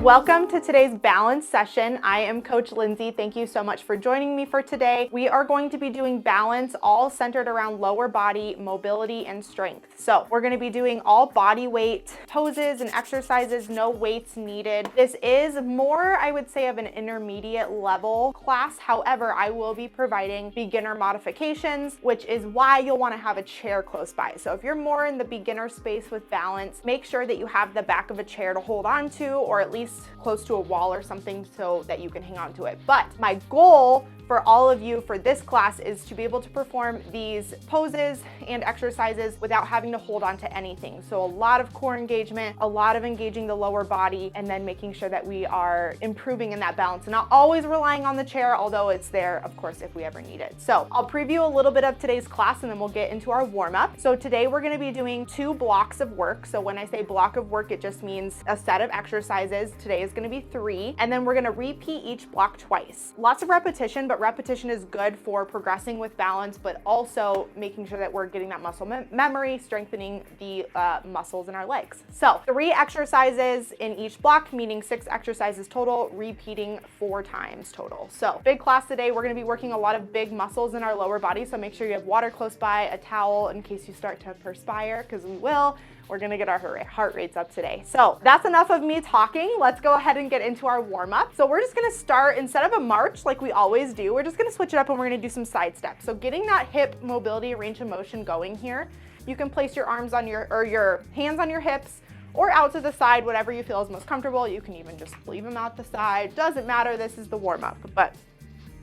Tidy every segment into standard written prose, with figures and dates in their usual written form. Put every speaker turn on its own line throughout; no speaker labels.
Welcome to today's balance session. I am Coach Lindsay. Thank you so much for joining me for today. We are going to be doing balance, all centered around lower body mobility and strength. So we're going to be doing all body weight poses and exercises, no weights needed. This is more, I would say, of an intermediate level class. However, I will be providing beginner modifications, which is why you'll want to have a chair close by. So if you're more in the beginner space with balance, make sure that you have the back of a chair to hold on to, or at least close to a wall or something so that you can hang on to it. But my goal for all of you for this class is to be able to perform these poses and exercises without having to hold on to anything. So a lot of core engagement, a lot of engaging the lower body, and then making sure that we are improving in that balance and not always relying on the chair, although it's there, of course, if we ever need it. So I'll preview a little bit of today's class and then we'll get into our warm-up. So today we're gonna be doing 2 blocks of work. So when I say block of work, it just means a set of exercises. Today is gonna be 3, and then we're gonna repeat each block twice. Lots of repetition, but repetition is good for progressing with balance, but also making sure that we're getting that muscle memory, strengthening the muscles in our legs. So 3 exercises in each block, meaning 6 exercises total, repeating 4 times total. So big class today. We're going to be working a lot of big muscles in our lower body. So make sure you have water close by, a towel in case you start to perspire, because we will. We're gonna get our heart rates up today. So that's enough of me talking. Let's go ahead and get into our warm up. So we're just gonna start, instead of a march like we always do, we're just gonna switch it up and we're gonna do some side steps. So getting that hip mobility, range of motion going here, you can place your arms on your hands on your hips or out to the side, whatever you feel is most comfortable. You can even just leave them out the side. Doesn't matter, this is the warm up, but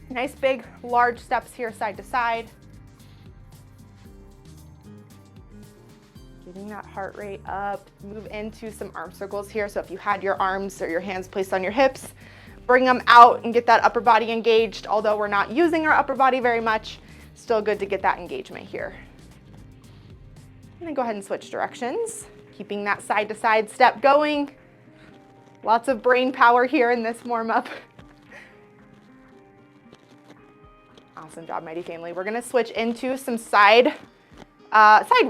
nice big, large steps here side to side. Getting that heart rate up, move into some arm circles here. So if you had your arms or your hands placed on your hips, bring them out and get that upper body engaged. Although we're not using our upper body very much, still good to get that engagement here. And then go ahead and switch directions, keeping that side to side step going. Lots of brain power here in this warm up. Awesome job, Mighty Family. We're gonna switch into some side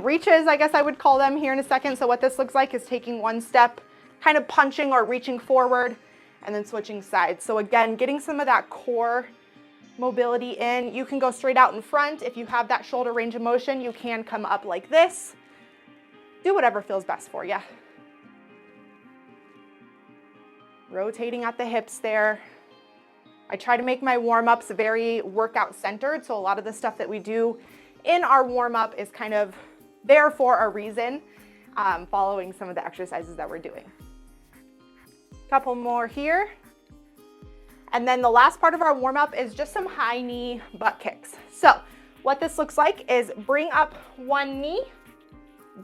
reaches, I guess I would call them, here in a second. So what this looks like is taking one step, kind of punching or reaching forward, and then switching sides. So again, getting some of that core mobility in. You can go straight out in front. If you have that shoulder range of motion, you can come up like this. Do whatever feels best for you. Rotating at the hips there. I try to make my warm-ups very workout centered, so a lot of the stuff that we do in our warm-up is kind of there for a reason, following some of the exercises that we're doing. Couple more here. And then the last part of our warm-up is just some high knee butt kicks. So what this looks like is bring up one knee,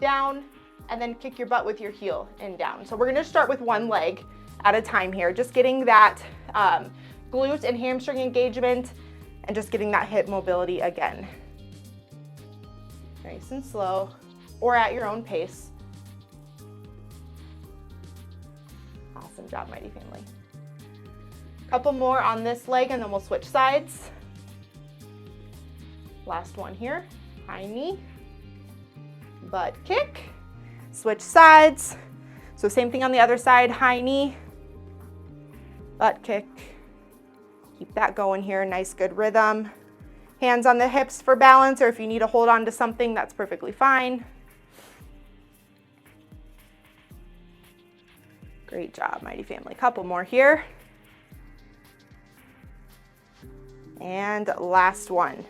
down, and then kick your butt with your heel and down. So we're gonna start with one leg at a time here, just getting that glute and hamstring engagement and just getting that hip mobility again. Nice and slow, or at your own pace. Awesome job, Mighty Family. Couple more on this leg and then we'll switch sides. Last one here, high knee, butt kick, switch sides. So same thing on the other side, high knee, butt kick. Keep that going here, nice good rhythm. Hands on the hips for balance, or if you need to hold on to something, that's perfectly fine. Great job, Mighty Family. Couple more here. And last one.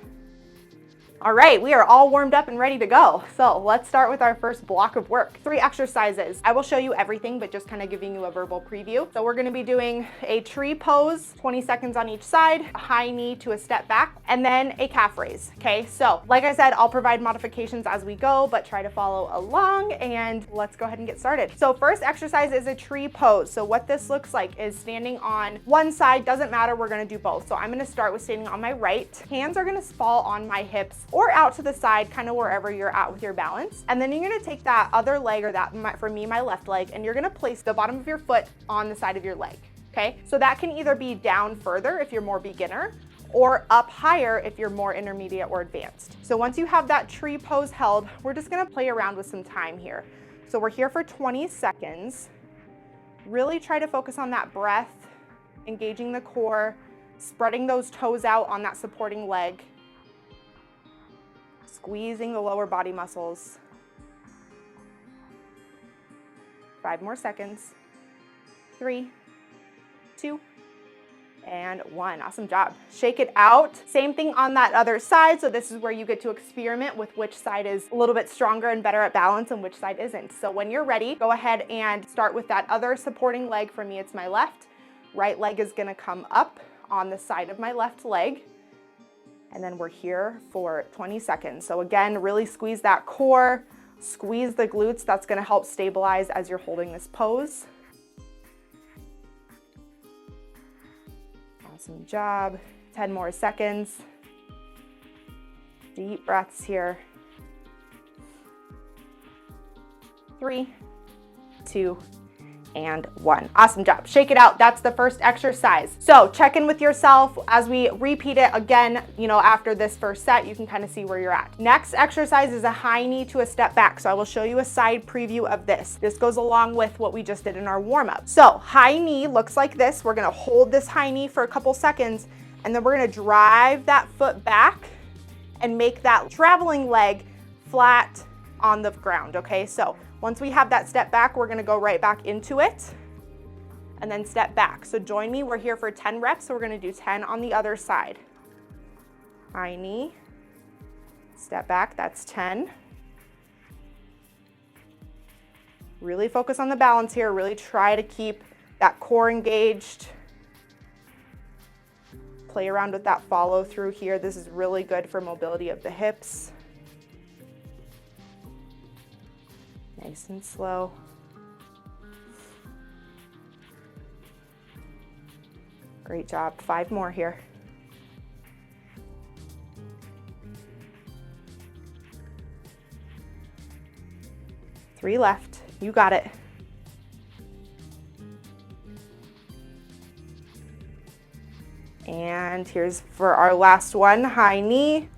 All right, we are all warmed up and ready to go. So let's start with our first block of work. 3 exercises. I will show you everything, but just kind of giving you a verbal preview. So we're gonna be doing a tree pose, 20 seconds on each side, a high knee to a step back, and then a calf raise, okay? So like I said, I'll provide modifications as we go, but try to follow along, and let's go ahead and get started. So first exercise is a tree pose. So what this looks like is standing on one side, doesn't matter, we're gonna do both. So I'm gonna start with standing on my right. Hands are gonna fall on my hips or out to the side, kind of wherever you're at with your balance. And then you're gonna take that other leg, or that, for me, my left leg, and you're gonna place the bottom of your foot on the side of your leg, okay? So that can either be down further if you're more beginner, or up higher if you're more intermediate or advanced. So once you have that tree pose held, we're just gonna play around with some time here. So we're here for 20 seconds. Really try to focus on that breath, engaging the core, spreading those toes out on that supporting leg, squeezing the lower body muscles. 5 more seconds. 3, 2, and 1. Awesome job. Shake it out. Same thing on that other side. So this is where you get to experiment with which side is a little bit stronger and better at balance and which side isn't. So when you're ready, go ahead and start with that other supporting leg. For me, it's my left. Right leg is gonna come up on the side of my left leg. And then we're here for 20 seconds. So again, really squeeze that core, squeeze the glutes. That's gonna help stabilize as you're holding this pose. Awesome job. 10 more seconds. Deep breaths here. 3, 2, and 1. Awesome job. Shake it out. That's the first exercise. So check in with yourself as we repeat it again. After this first set, you can kind of see where you're at. Next exercise is a high knee to a step back. So I will show you a side preview of this. This goes along with what we just did in our warm up. So high knee looks like this. We're going to hold this high knee for a couple seconds, and then we're going to drive that foot back and make that traveling leg flat on the ground. Okay. So once we have that step back, we're gonna go right back into it and then step back. So join me, we're here for 10 reps. So we're gonna do 10 on the other side. High knee, step back, that's 10. Really focus on the balance here. Really try to keep that core engaged. Play around with that follow through here. This is really good for mobility of the hips. Nice and slow. Great job. 5 more here. Three left. You got it. And here's for our last one. High knee,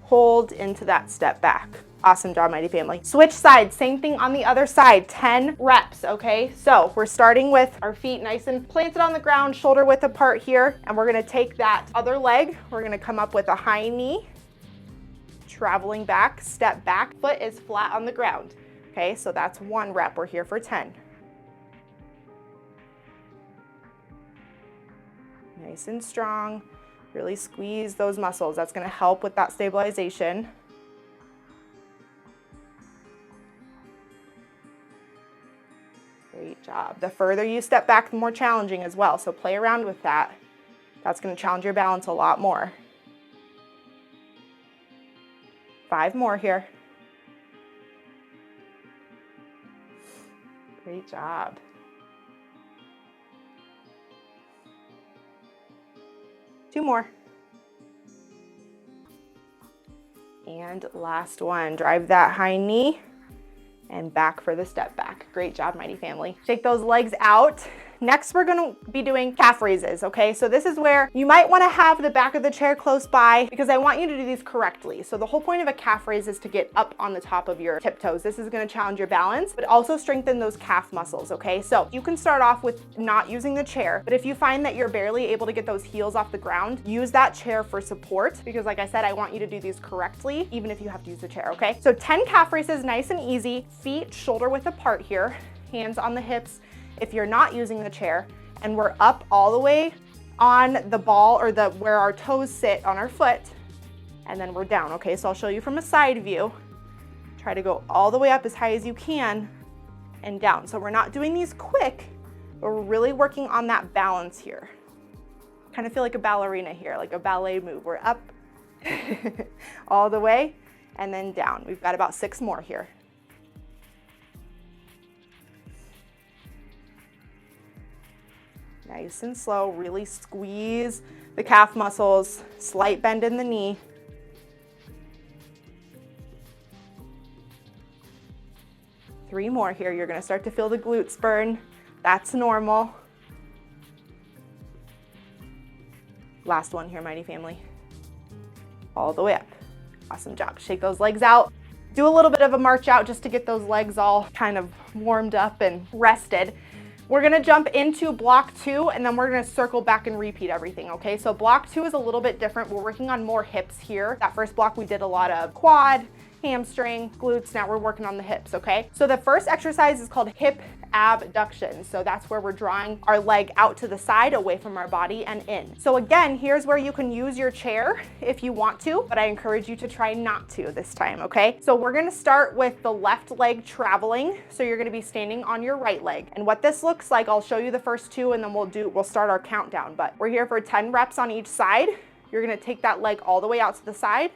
hold into that step back. Awesome job, mighty family. Switch sides, same thing on the other side, 10 reps, okay? So we're starting with our feet nice and planted on the ground, shoulder width apart here, and we're gonna take that other leg, we're gonna come up with a high knee, traveling back, step back, foot is flat on the ground, okay? So that's 1 rep, we're here for 10. Nice and strong, really squeeze those muscles. That's gonna help with that stabilization. Great job. The further you step back, the more challenging as well. So play around with that. That's going to challenge your balance a lot more. 5 more here. Great job. Two more. And last one. Drive that high knee and back for the step back. Great job, mighty family. Shake those legs out. Next, we're gonna be doing calf raises, okay? So this is where you might wanna have the back of the chair close by because I want you to do these correctly. So the whole point of a calf raise is to get up on the top of your tiptoes. This is gonna challenge your balance, but also strengthen those calf muscles, okay? So you can start off with not using the chair, but if you find that you're barely able to get those heels off the ground, use that chair for support because like I said, I want you to do these correctly, even if you have to use the chair, okay? So 10 calf raises, nice and easy. Feet shoulder width apart here, hands on the hips, if you're not using the chair, and we're up all the way on the ball or where our toes sit on our foot, and then we're down, okay? So I'll show you from a side view. Try to go all the way up as high as you can and down. So we're not doing these quick, but we're really working on that balance here. Kind of feel like a ballerina here, like a ballet move. We're up all the way and then down. We've got about 6 more here. Nice and slow, really squeeze the calf muscles, slight bend in the knee. Three more here. You're gonna start to feel the glutes burn. That's normal. Last one here, mighty family. All the way up. Awesome job. Shake those legs out. Do a little bit of a march out just to get those legs all kind of warmed up and rested. We're gonna jump into block 2 and then we're gonna circle back and repeat everything, okay? So block 2 is a little bit different. We're working on more hips here. That first block we did a lot of quad, hamstring, glutes. Now we're working on the hips, okay? So the first exercise is called hip abductions. So that's where we're drawing our leg out to the side, away from our body and in. So again, here's where you can use your chair if you want to, but I encourage you to try not to this time, okay? So we're gonna start with the left leg traveling. So you're gonna be standing on your right leg. And what this looks like, I'll show you the first 2 and then we'll start our countdown, but we're here for 10 reps on each side. You're gonna take that leg all the way out to the side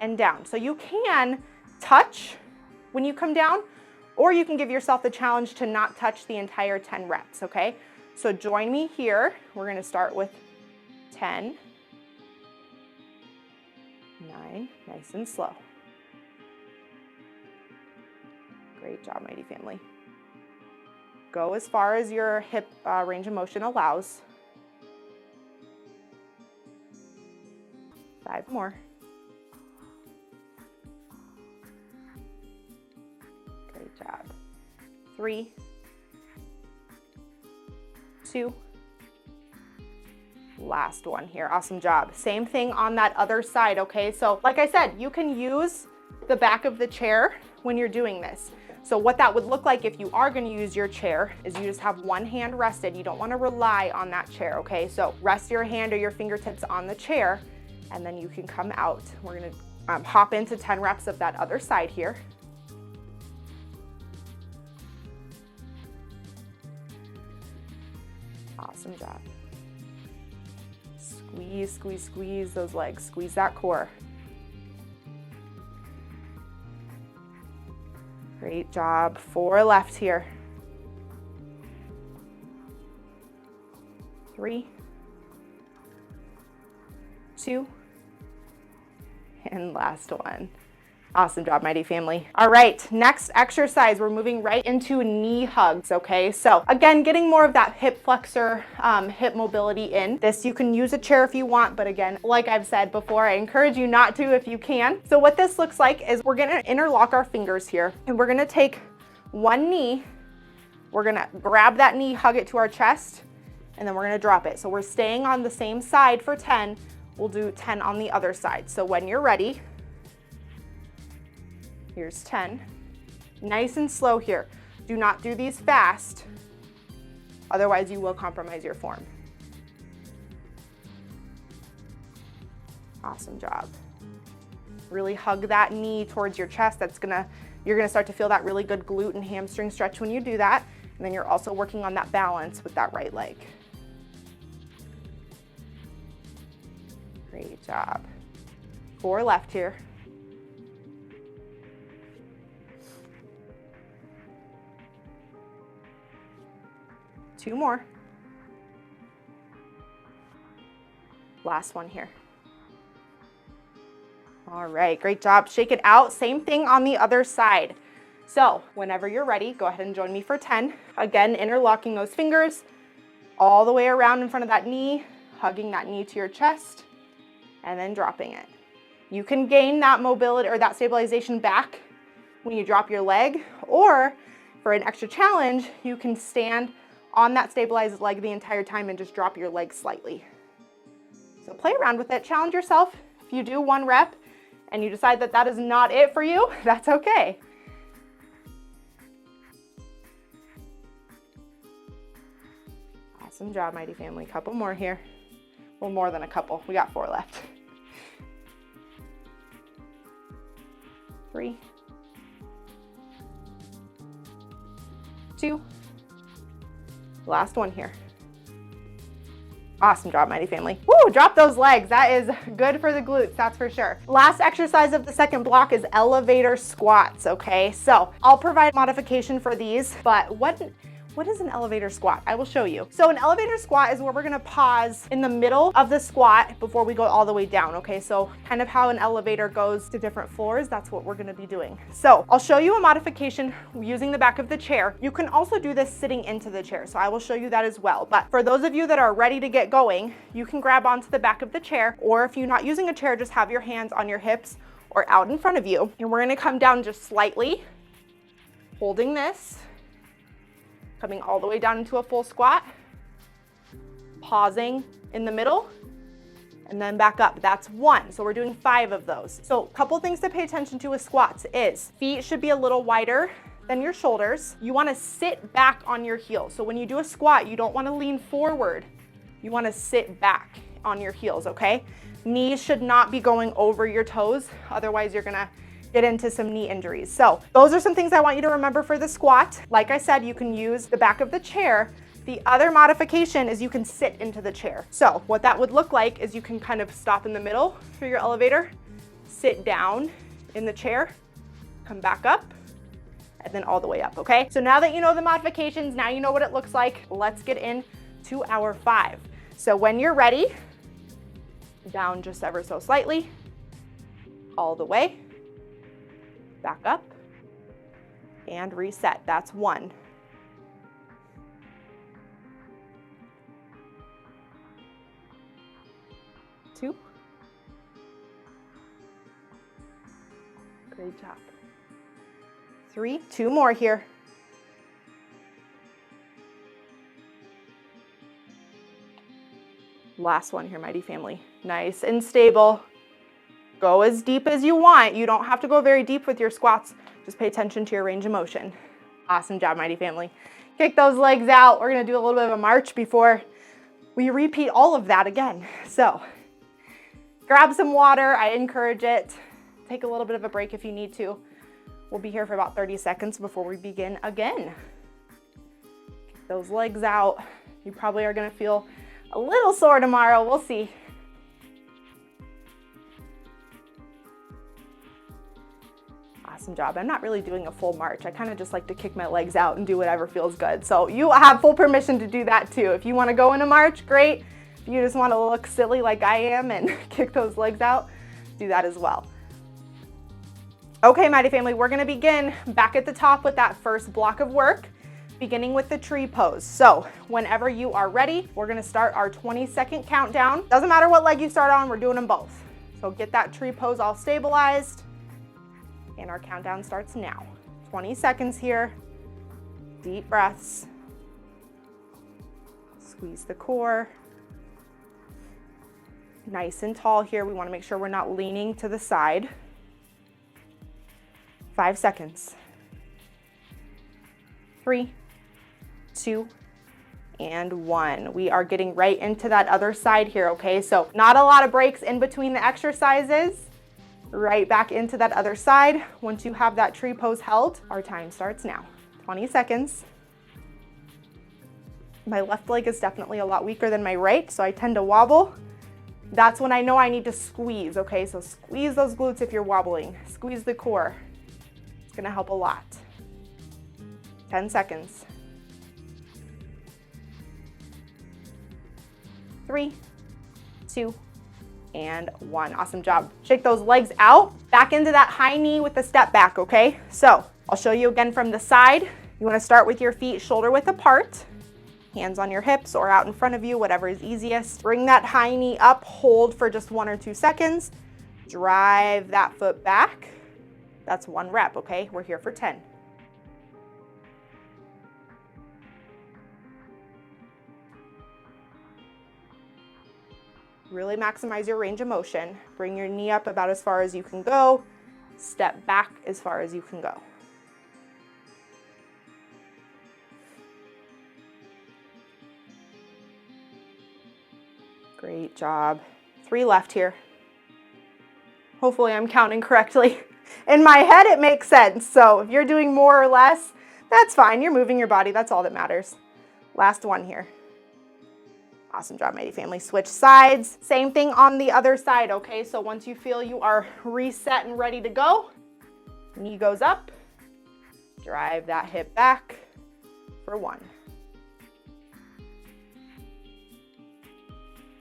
and down. So you can touch when you come down, or you can give yourself the challenge to not touch the entire 10 reps, okay? So join me here. We're gonna start with 10, 9, nice and slow. Great job, mighty family. Go as far as your hip range of motion allows. 5 more. Great job. 3, 2, last one here. Awesome job. Same thing on that other side, okay? So like I said, you can use the back of the chair when you're doing this. So what that would look like if you are going to use your chair is you just have one hand rested. You don't want to rely on that chair, okay? So rest your hand or your fingertips on the chair and then you can come out. We're going to hop into 10 reps of that other side here. Awesome job. Squeeze, squeeze, squeeze those legs. Squeeze that core. Great job. 4 left here. 3, 2, and last one. Awesome job, mighty family. All right, next exercise, we're moving right into knee hugs, okay? So again, getting more of that hip flexor, hip mobility in. This, you can use a chair if you want, but again, like I've said before, I encourage you not to if you can. So what this looks like is we're gonna interlock our fingers here, and we're gonna take one knee, we're gonna grab that knee, hug it to our chest, and then we're gonna drop it. So we're staying on the same side for 10. We'll do 10 on the other side. So when you're ready, here's 10. Nice and slow here. Do not do these fast, otherwise you will compromise your form. Awesome job. Really hug that knee towards your chest. You're gonna start to feel that really good glute and hamstring stretch when you do that. And then you're also working on that balance with that right leg. Great job. 4 left here. 2 more. Last one here. All right, great job. Shake it out. Same thing on the other side. So whenever you're ready, go ahead and join me for 10. Again, interlocking those fingers all the way around in front of that knee, hugging that knee to your chest, and then dropping it. You can gain that mobility or that stabilization back when you drop your leg, or for an extra challenge, you can stand on that stabilized leg the entire time and just drop your leg slightly. So play around with it, challenge yourself. If you do 1 rep and you decide that that is not it for you, that's okay. Awesome job, mighty family. Couple more here. Well, more than a couple. We got 4 left. 3, 2, last one here. Awesome job, mighty family. Woo, drop those legs. That is good for the glutes, that's for sure. Last exercise of the second block is elevator squats, okay? So I'll provide modification for these, but what is an elevator squat? I will show you. So an elevator squat is where we're gonna pause in the middle of the squat before we go all the way down, okay? So kind of how an elevator goes to different floors, that's what we're gonna be doing. So I'll show you a modification using the back of the chair. You can also do this sitting into the chair, so I will show you that as well. But for those of you that are ready to get going, you can grab onto the back of the chair, or if you're not using a chair, just have your hands on your hips or out in front of you. And we're gonna come down just slightly, holding this, Coming all the way down into a full squat, pausing in the middle, and then back up. That's 1. So we're doing 5 of those. So a couple things to pay attention to with squats is feet should be a little wider than your shoulders. You want to sit back on your heels. So when you do a squat, you don't want to lean forward. You want to sit back on your heels, okay? Knees should not be going over your toes. Otherwise, you're gonna get into some knee injuries. So those are some things I want you to remember for the squat. Like I said, you can use the back of the chair. The other modification is you can sit into the chair. So what that would look like is you can kind of stop in the middle for your elevator, sit down in the chair, come back up, and then all the way up, okay? So now that you know the modifications, now you know what it looks like, let's get into our 5. So when you're ready, down just ever so slightly, all the way, back up, and reset. That's 1. 2. Great job. 3, 2 more here. Last one here, mighty family. Nice and stable. Go as deep as you want. You don't have to go very deep with your squats. Just pay attention to your range of motion. Awesome job, mighty family. Kick those legs out. We're gonna do a little bit of a march before we repeat all of that again. So grab some water. I encourage it. Take a little bit of a break if you need to. We'll be here for about 30 seconds before we begin again. Kick those legs out. You probably are gonna feel a little sore tomorrow. We'll see. Awesome job. I'm not really doing a full march. I kind of just like to kick my legs out and do whatever feels good. So you have full permission to do that too. If you want to go in a march, great. If you just want to look silly like I am and kick those legs out, do that as well. Okay, mighty family, we're going to begin back at the top with that first block of work, beginning with the tree pose. So whenever you are ready, we're going to start our 20-second countdown. Doesn't matter what leg you start on, we're doing them both. So get that tree pose all stabilized. And our countdown starts now. 20 seconds here. Deep breaths. Squeeze the core. Nice and tall here. We want to make sure we're not leaning to the side. 5 seconds. 3, 2, and 1. We are getting right into that other side here, okay? So not a lot of breaks in between the exercises. Right back into that other side. Once you have that tree pose held, our time starts now. 20 seconds. My left leg is definitely a lot weaker than my right, so I tend to wobble. That's when I know I need to squeeze, okay? So squeeze those glutes if you're wobbling. Squeeze the core. It's gonna help a lot. 10 seconds. 3, 2, and 1. Awesome job. Shake those legs out, back into that high knee with the step back, okay? So I'll show you again from the side. You wanna start with your feet shoulder width apart, hands on your hips or out in front of you, whatever is easiest. Bring that high knee up, hold for just 1 or 2 seconds. Drive that foot back. That's 1 rep, okay? We're here for 10. Really maximize your range of motion. Bring your knee up about as far as you can go. Step back as far as you can go. Great job. 3 left here. Hopefully I'm counting correctly. In my head, it makes sense. So if you're doing more or less, that's fine. You're moving your body. That's all that matters. Last one here. Awesome job, mighty family. Switch sides. Same thing on the other side, okay? So once you feel you are reset and ready to go, knee goes up. Drive that hip back for 1.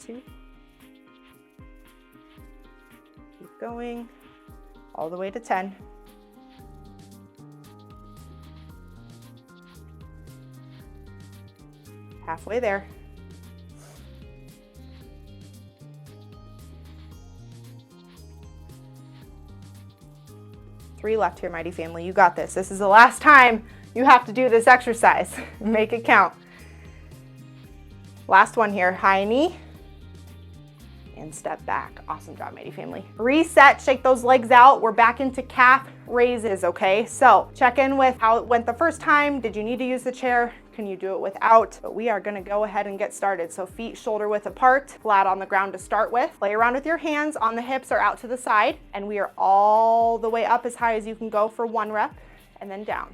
2. Keep going. All the way to 10. Halfway there. Three left here, mighty family. You got this. This is the last time You have to do this exercise. Make it count. Last one here, high knee and step back. Awesome job, Mighty Family. Reset, shake those legs out. We're back into calf raises, okay? So check in with how it went the first time. Did you need to use the chair? Can you do it without? But we are gonna go ahead and get started. So feet shoulder width apart, flat on the ground to start with. Play around with your hands on the hips or out to the side. And we are all the way up as high as you can go for 1 rep and then down.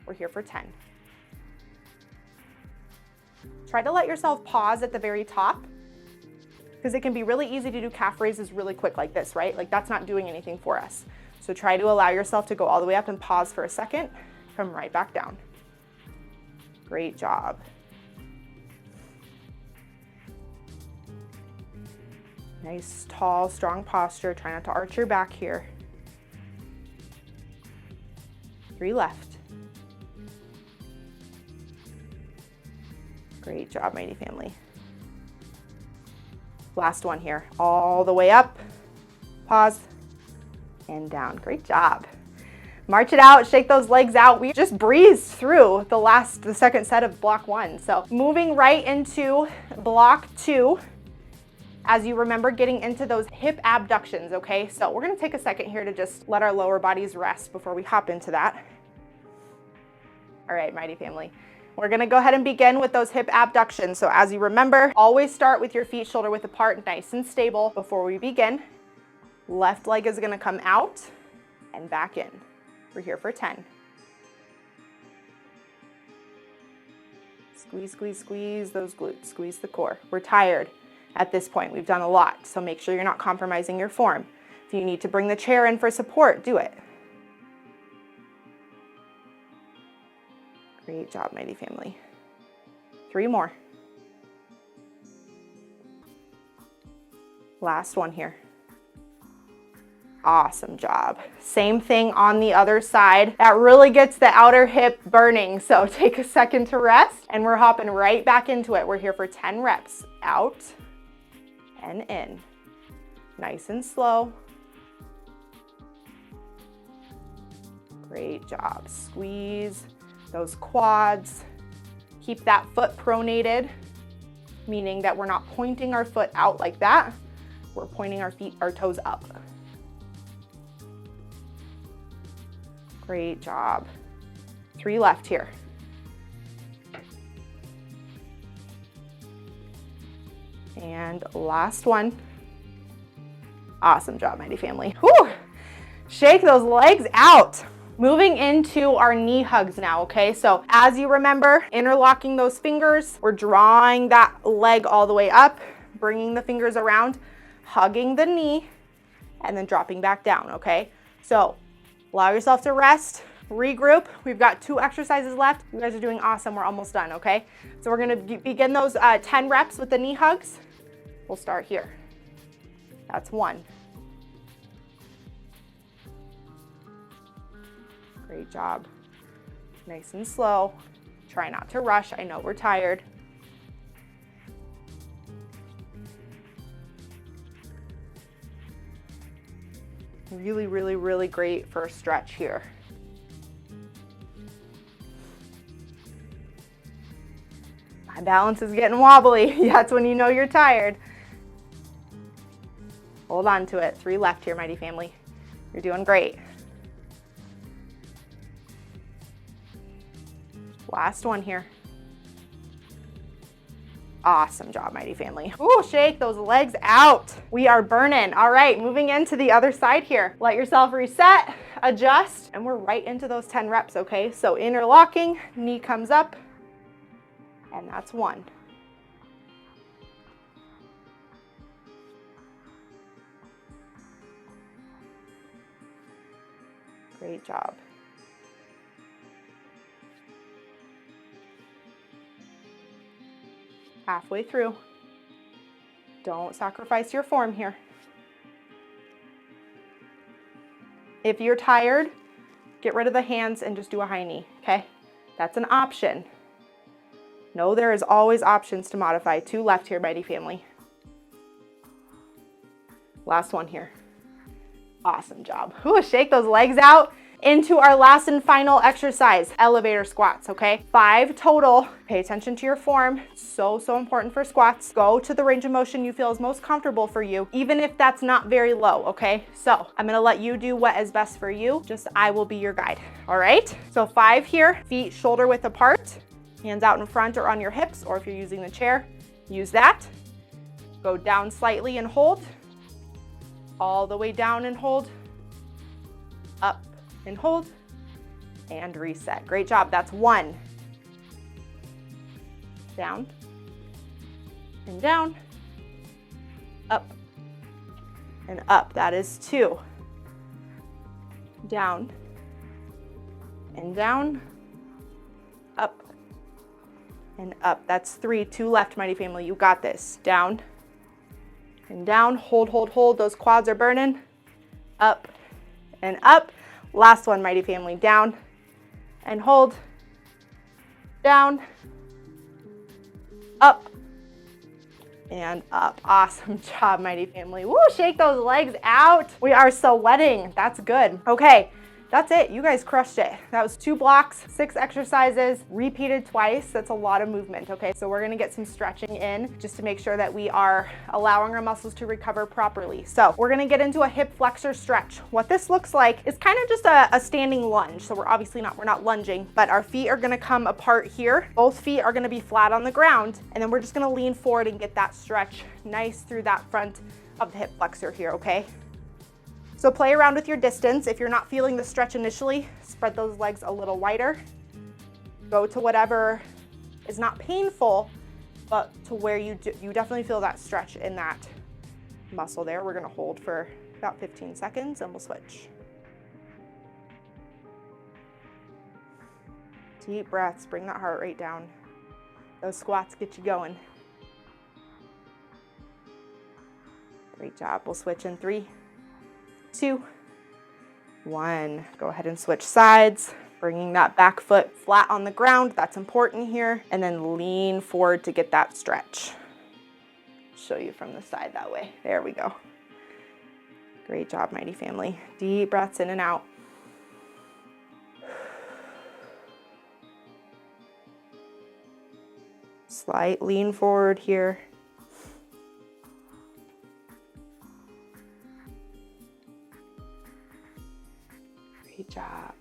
We're here for 10. Try to let yourself pause at the very top, because it can be really easy to do calf raises really quick like this, right? Like that's not doing anything for us. So try to allow yourself to go all the way up and pause for a second, come right back down. Great job. Nice, tall, strong posture. Try not to arch your back here. 3 left. Great job, Mighty Family. Last one here, all the way up, pause, and down. Great job. March it out, shake those legs out. We just breezed through the second set of block 1. So moving right into block 2, as you remember, getting into those hip abductions, okay? So we're gonna take a second here to just let our lower bodies rest before we hop into that. All right, Mighty Family. We're gonna go ahead and begin with those hip abductions. So as you remember, always start with your feet shoulder width apart, nice and stable before we begin. Left leg is gonna come out and back in. We're here for 10. Squeeze, squeeze, squeeze those glutes, squeeze the core. We're tired at this point. We've done a lot, so make sure you're not compromising your form. If you need to bring the chair in for support, do it. Great job, Mighty Family. 3 more. Last one here. Awesome job. Same thing on the other side. That really gets the outer hip burning. So take a second to rest and we're hopping right back into it. We're here for 10 reps. Out and in. Nice and slow. Great job. Squeeze those quads. Keep that foot pronated, meaning that we're not pointing our foot out like that. We're pointing our toes up. Great job. 3 left here. And last one. Awesome job, Mighty Family. Whew. Shake those legs out. Moving into our knee hugs now, okay? So as you remember, interlocking those fingers, we're drawing that leg all the way up, bringing the fingers around, hugging the knee, and then dropping back down, okay? So allow yourself to rest, regroup. We've got 2 exercises left. You guys are doing awesome. We're almost done, okay? So we're gonna begin those 10 reps with the knee hugs. We'll start here. That's 1. Great job. Nice and slow. Try not to rush. I know we're tired. Really, really, really great first stretch here. My balance is getting wobbly. That's when you know you're tired. Hold on to it. 3 left here, Mighty Family. You're doing great. Last one here. Awesome job, Mighty Family. Ooh, shake those legs out. We are burning. All right, moving into the other side here. Let yourself reset, adjust, and we're right into those 10 reps, okay? So interlocking, knee comes up, and that's 1. Great job. Halfway through. Don't sacrifice your form here. If you're tired, get rid of the hands and just do a high knee, okay? That's an option. No, there is always options to modify. 2 left here, Mighty Family. Last one here. Awesome job. Ooh, shake those legs out. into our last and final exercise, elevator squats, okay? 5 total. Pay attention to your form. So important for squats. Go to the range of motion you feel is most comfortable for you, even if that's not very low, okay? So I'm gonna let you do what is best for you. Just I will be your guide, all right? So 5 here, feet shoulder width apart, hands out in front or on your hips, or if you're using the chair, use that. Go down slightly and hold. All the way down and hold. Up and hold. And reset. Great job. That's 1. Down. And down. Up. And up. That is 2. Down. And down. Up. And up. That's 3. 2 left, mighty family. You got this. Down. And down, hold. Those quads are burning. Up and up. Last one, mighty family. Down and hold. Down, up, and up. Awesome job, mighty family. Woo, shake those legs out. We are sweating. That's good. Okay. That's it. You guys crushed it. That was 2 blocks, 6 exercises, repeated twice. That's a lot of movement. Okay, so we're gonna get some stretching in just to make sure that we are allowing our muscles to recover properly. So we're gonna get into a hip flexor stretch. What this looks like is kind of just a standing lunge. So we're not lunging, but our feet are gonna come apart here. Both feet are gonna be flat on the ground, and then we're just gonna lean forward and get that stretch nice through that front of the hip flexor here, okay? So play around with your distance. If you're not feeling the stretch initially, spread those legs a little wider. Go to whatever is not painful, but to where you definitely feel that stretch in that muscle there. We're gonna hold for about 15 seconds and we'll switch. Deep breaths, bring that heart rate down. Those squats get you going. Great job. We'll switch in 3, 2, 1. Go ahead and switch sides, bringing that back foot flat on the ground. That's important here. And then lean forward to get that stretch. Show you from the side that way. There we go. Great job, mighty family. Deep breaths in and out. Slight lean forward here. Great job.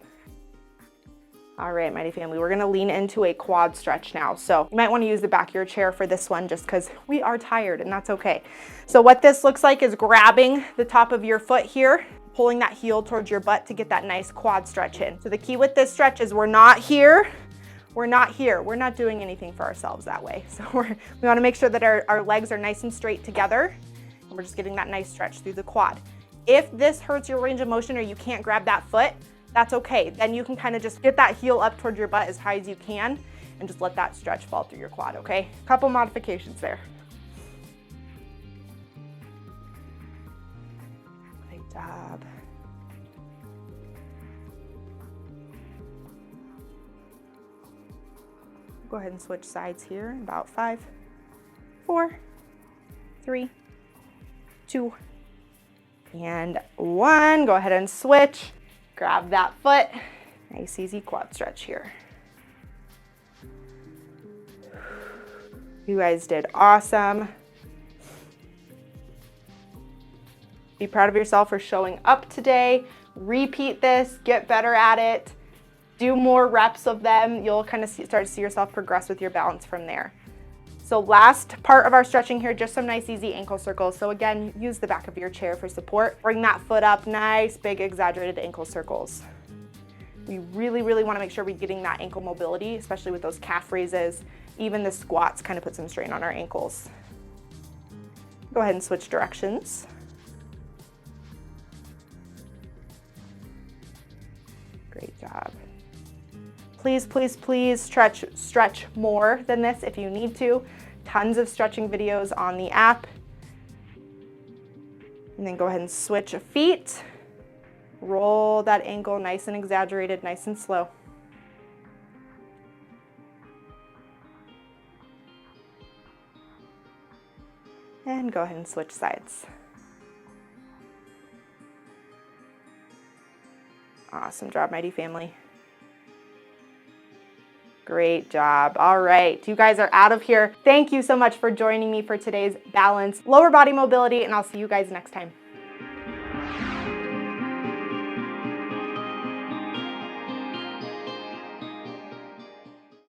All right, mighty family, we're gonna lean into a quad stretch now. So you might wanna use the back of your chair for this one just because we are tired and that's okay. So what this looks like is grabbing the top of your foot here, pulling that heel towards your butt to get that nice quad stretch in. So the key with this stretch is we're not here. We're not here. We're not doing anything for ourselves that way. So we wanna make sure that our legs are nice and straight together and we're just getting that nice stretch through the quad. If this hurts your range of motion or you can't grab that foot, that's okay. Then you can kind of just get that heel up towards your butt as high as you can and just let that stretch fall through your quad, okay? Couple modifications there. Great job. Go ahead and switch sides here. About 5, 4, 3, 2, and 1. Go ahead and switch. Grab that foot. Nice, easy quad stretch here. You guys did awesome. Be proud of yourself for showing up today. Repeat this, get better at it. Do more reps of them. You'll kind of start to see yourself progress with your balance from there. So last part of our stretching here, just some nice easy ankle circles. So again, use the back of your chair for support. Bring that foot up, nice big exaggerated ankle circles. We really want to make sure we're getting that ankle mobility, especially with those calf raises. Even the squats kind of put some strain on our ankles. Go ahead and switch directions. Great job. Please stretch more than this if you need to. Tons of stretching videos on the app. And then go ahead and switch feet. Roll that ankle nice and exaggerated, nice and slow. And go ahead and switch sides. Awesome job, Mighty Family. Great job. All right, you guys are out of here. Thank you so much for joining me for today's balance, lower body mobility, and I'll see you guys next time.